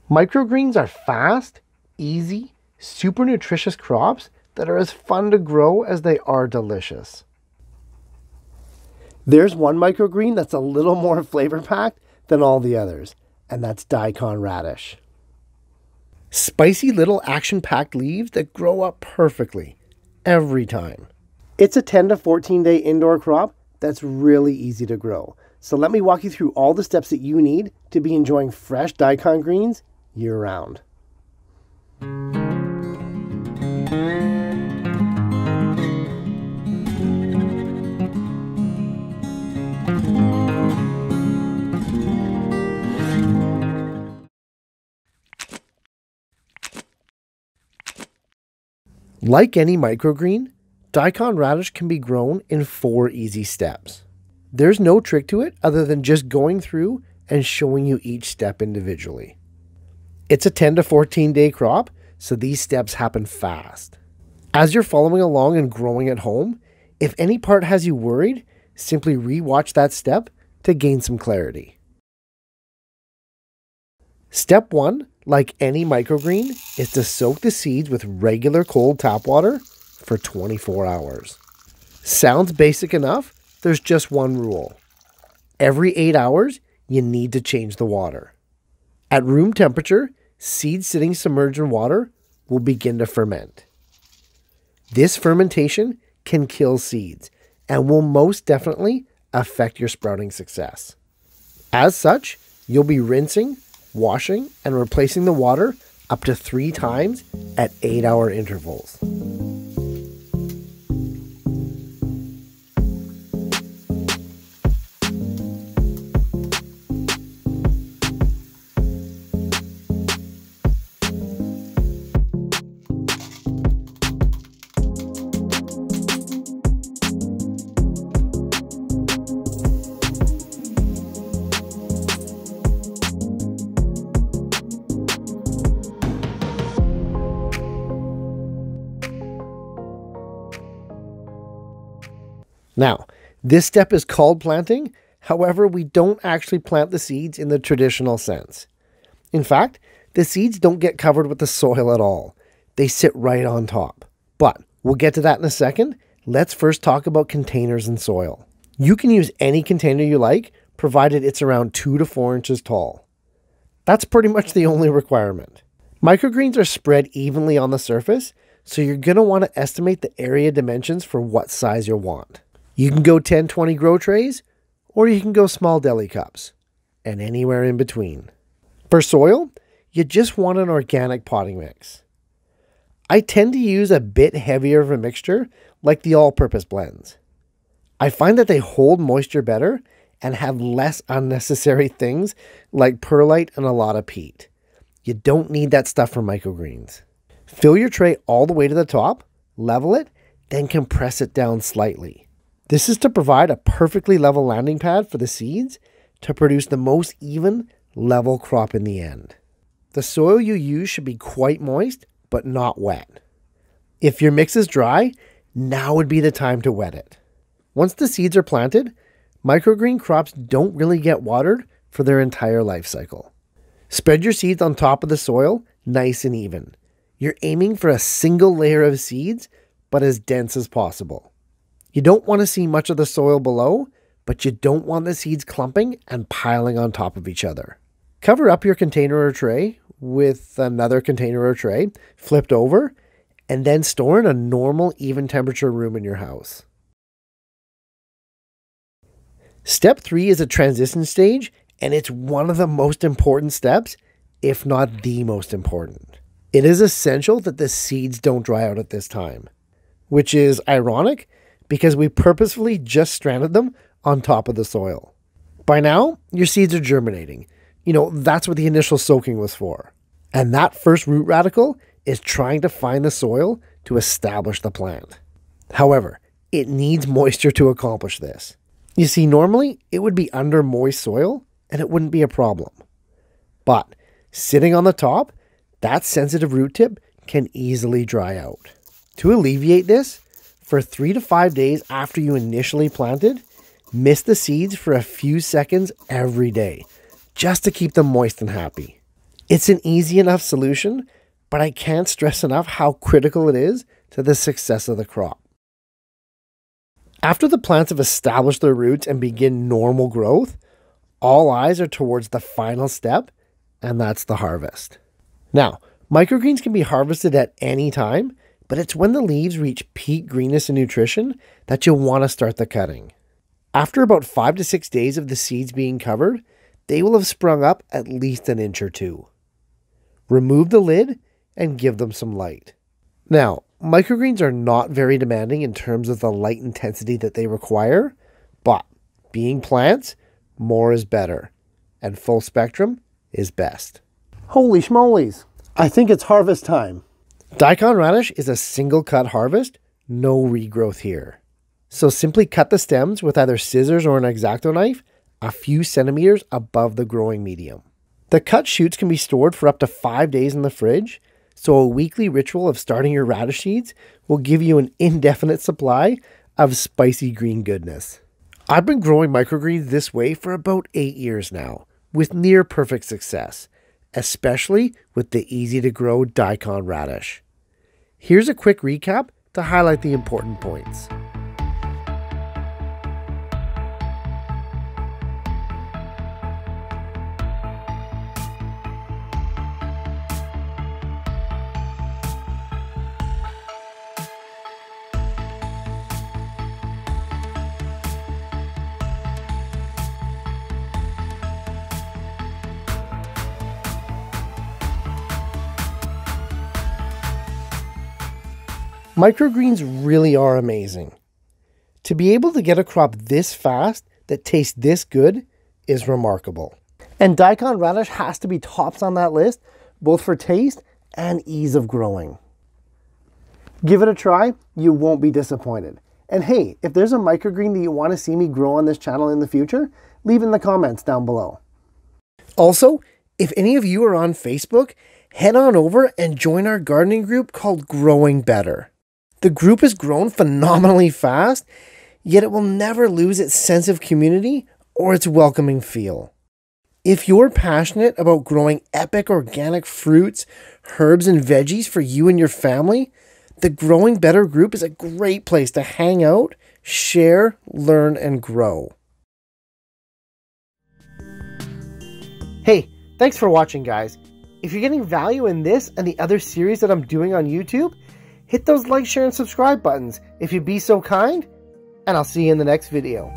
Microgreens are fast, easy, super nutritious crops that are as fun to grow as they are delicious. There's one microgreen that's a little more flavor packed than all the others, and that's Daikon Radish. Spicy little action-packed leaves that grow up perfectly every time. It's a 10 to 14 day indoor crop that's really easy to grow. So let me walk you through all the steps that you need to be enjoying fresh daikon greens year-round. Like any microgreen, daikon radish can be grown in 4 easy steps. There's no trick to it other than just going through and showing you each step individually. It's a 10 to 14 day crop, so these steps happen fast. As you're following along and growing at home, if any part has you worried, simply re-watch that step to gain some clarity. Step 1, like any microgreen, is to soak the seeds with regular cold tap water for 24 hours. Sounds basic enough? There's just one rule. Every 8 hours, you need to change the water. At room temperature, seeds sitting submerged in water will begin to ferment. This fermentation can kill seeds and will most definitely affect your sprouting success. As such, you'll be rinsing, washing, and replacing the water up to 3 times at 8-hour intervals. Now, this step is called planting. However, we don't actually plant the seeds in the traditional sense. In fact, the seeds don't get covered with the soil at all. They sit right on top. But we'll get to that in a second. Let's first talk about containers and soil. You can use any container you like, provided it's around 2 to 4 inches tall. That's pretty much the only requirement. Microgreens are spread evenly on the surface, so you're going to want to estimate the area dimensions for what size you'll want. You can go 10-20 grow trays, or you can go small deli cups, and anywhere in between. For soil, you just want an organic potting mix. I tend to use a bit heavier of a mixture, like the all-purpose blends. I find that they hold moisture better and have less unnecessary things like perlite and a lot of peat. You don't need that stuff for microgreens. Fill your tray all the way to the top, level it, then compress it down slightly. This is to provide a perfectly level landing pad for the seeds to produce the most even, level crop in the end. The soil you use should be quite moist, but not wet. If your mix is dry, now would be the time to wet it. Once the seeds are planted, microgreen crops don't really get watered for their entire life cycle. Spread your seeds on top of the soil, nice and even. You're aiming for a single layer of seeds, but as dense as possible. You don't want to see much of the soil below, but you don't want the seeds clumping and piling on top of each other. Cover up your container or tray with another container or tray, flipped over, and then store in a normal, even temperature room in your house. Step 3 is a transition stage, and it's one of the most important steps, if not the most important. It is essential that the seeds don't dry out at this time, which is ironic because we purposefully just stranded them on top of the soil. By now, your seeds are germinating. You know, that's what the initial soaking was for. And that first root radical is trying to find the soil to establish the plant. However, it needs moisture to accomplish this. You see, normally it would be under moist soil and it wouldn't be a problem. But sitting on the top, that sensitive root tip can easily dry out. To alleviate this, for 3 to 5 days after you initially planted, mist the seeds for a few seconds every day, just to keep them moist and happy. It's an easy enough solution, but I can't stress enough how critical it is to the success of the crop. After the plants have established their roots and begin normal growth, all eyes are towards the final step, and that's the harvest. Now, microgreens can be harvested at any time, but it's when the leaves reach peak greenness and nutrition that you'll want to start the cutting. After about 5 to 6 days of the seeds being covered, they will have sprung up at least an inch or two. Remove the lid and give them some light. Now, microgreens are not very demanding in terms of the light intensity that they require, but being plants, more is better, and full spectrum is best. Holy schmolies, I think it's harvest time. Daikon radish is a single cut harvest, no regrowth here. So simply cut the stems with either scissors or an X-Acto knife a few centimeters above the growing medium. The cut shoots can be stored for up to 5 days in the fridge, so a weekly ritual of starting your radish seeds will give you an indefinite supply of spicy green goodness. I've been growing microgreens this way for about 8 years now, with near perfect success, especially with the easy to grow Daikon radish. Here's a quick recap to highlight the important points. Microgreens really are amazing. To be able to get a crop this fast that tastes this good is remarkable. And Daikon radish has to be tops on that list, both for taste and ease of growing. Give it a try, you won't be disappointed. And hey, if there's a microgreen that you want to see me grow on this channel in the future, leave in the comments down below. Also, if any of you are on Facebook, head on over and join our gardening group called Growing Better. The group has grown phenomenally fast, yet it will never lose its sense of community or its welcoming feel. If you're passionate about growing epic organic fruits, herbs, and veggies for you and your family, the Growing Better group is a great place to hang out, share, learn, and grow. Hey, thanks for watching, guys. If you're getting value in this and the other series that I'm doing on YouTube, hit those like, share, and subscribe buttons if you'd be so kind, and I'll see you in the next video.